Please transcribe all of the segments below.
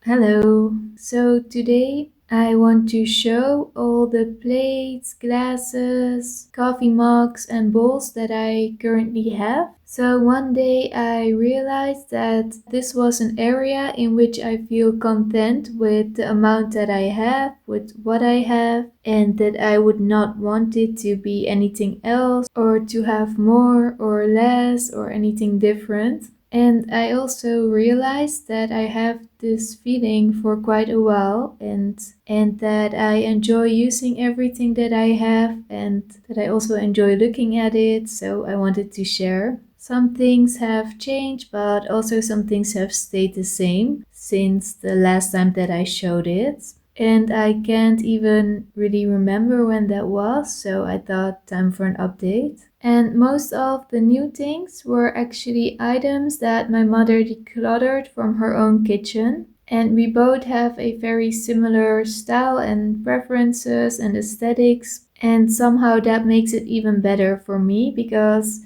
Hello. So today I want to show all the plates, glasses, coffee mugs and bowls that I currently have. So one day I realized that this was an area in which I feel content with the amount that I have, with what I have, and that I would not want it to be anything else or to have more or less or anything different. And I also realized that I have this feeling for quite a while and that I enjoy using everything that I have and that I also enjoy looking at it, so I wanted to share. Some things have changed, but also some things have stayed the same since the last time that I showed it. And I can't even really remember when that was, so I thought time for an update. And most of the new things were actually items that my mother decluttered from her own kitchen. And we both have a very similar style and preferences and aesthetics. And somehow that makes it even better for me because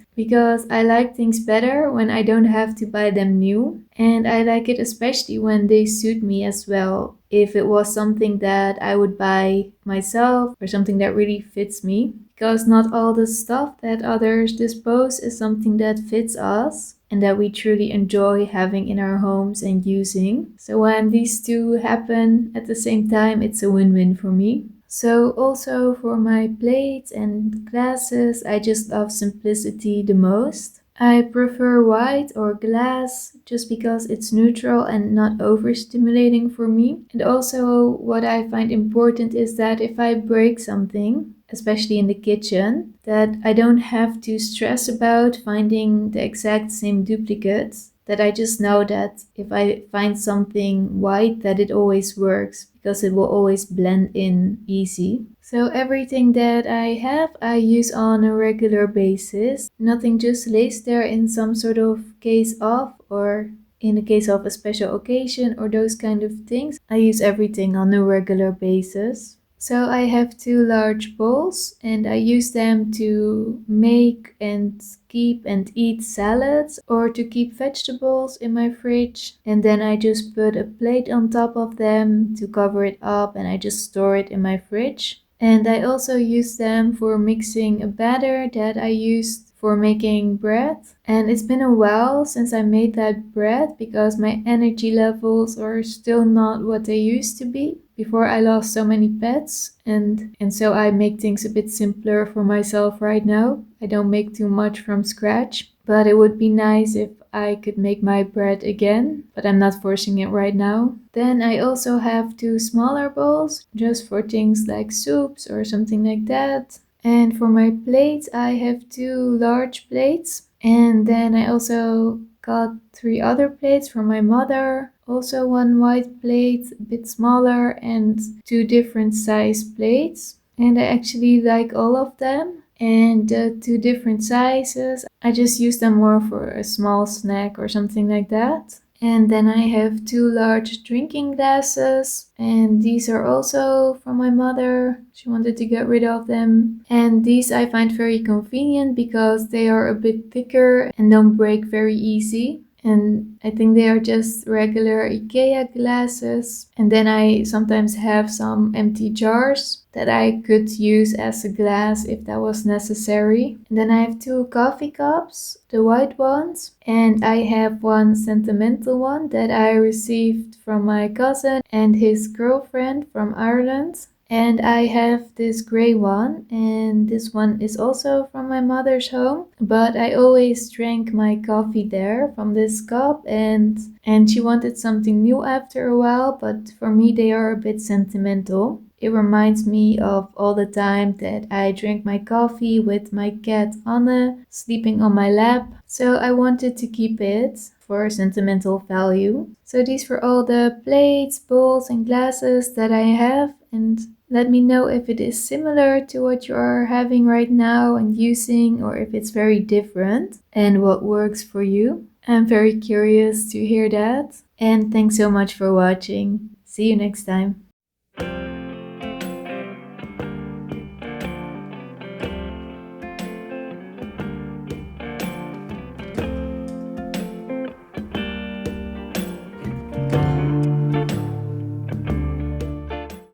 I like things better when I don't have to buy them new. And I like it especially when they suit me as well. If it was something that I would buy myself or something that really fits me. Because not all the stuff that others dispose is something that fits us and that we truly enjoy having in our homes and using. So when these two happen at the same time, it's a win-win for me. So also for my plates and glasses, I just love simplicity the most. I prefer white or glass just because it's neutral and not overstimulating for me. And also what I find important is that if I break something, especially in the kitchen, that I don't have to stress about finding the exact same duplicates. That I just know that if I find something white, that it always works because it will always blend in easy. So everything that I have, I use on a regular basis. Nothing just lays there in some sort of case of or in the case of a special occasion or those kind of things. I use everything on a regular basis. So I have two large bowls and I use them to make and keep and eat salads or to keep vegetables in my fridge. And then I just put a plate on top of them to cover it up and I just store it in my fridge. And I also use them for mixing a batter that I used for making bread. And it's been a while since I made that bread because my energy levels are still not what they used to be before I lost so many pets. And so I make things a bit simpler for myself right now. I don't make too much from scratch, but it would be nice if I could make my bread again, but I'm not forcing it right now. Then I also have two smaller bowls just for things like soups or something like that. And for my plates, I have two large plates. And then I also got three other plates from my mother. Also one white plate, a bit smaller, and two different size plates. And I actually like all of them. And the two different sizes, I just use them more for a small snack or something like that. And then I have two large drinking glasses, and these are also from my mother. She wanted to get rid of them. And these I find very convenient because they are a bit thicker and don't break very easy. And I think they are just regular IKEA glasses. And then I sometimes have some empty jars that I could use as a glass if that was necessary. And then I have two coffee cups, the white ones. And I have one sentimental one that I received from my cousin and his girlfriend from Ireland. And I have this gray one, and this one is also from my mother's home. But I always drank my coffee there from this cup, and she wanted something new after a while, but for me they are a bit sentimental. It reminds me of all the time that I drank my coffee with my cat Anne sleeping on my lap. So I wanted to keep it for sentimental value. So these were all the plates, bowls and glasses that I have, and let me know if it is similar to what you are having right now and using, or if it's very different and what works for you. I'm very curious to hear that. And thanks so much for watching. See you next time.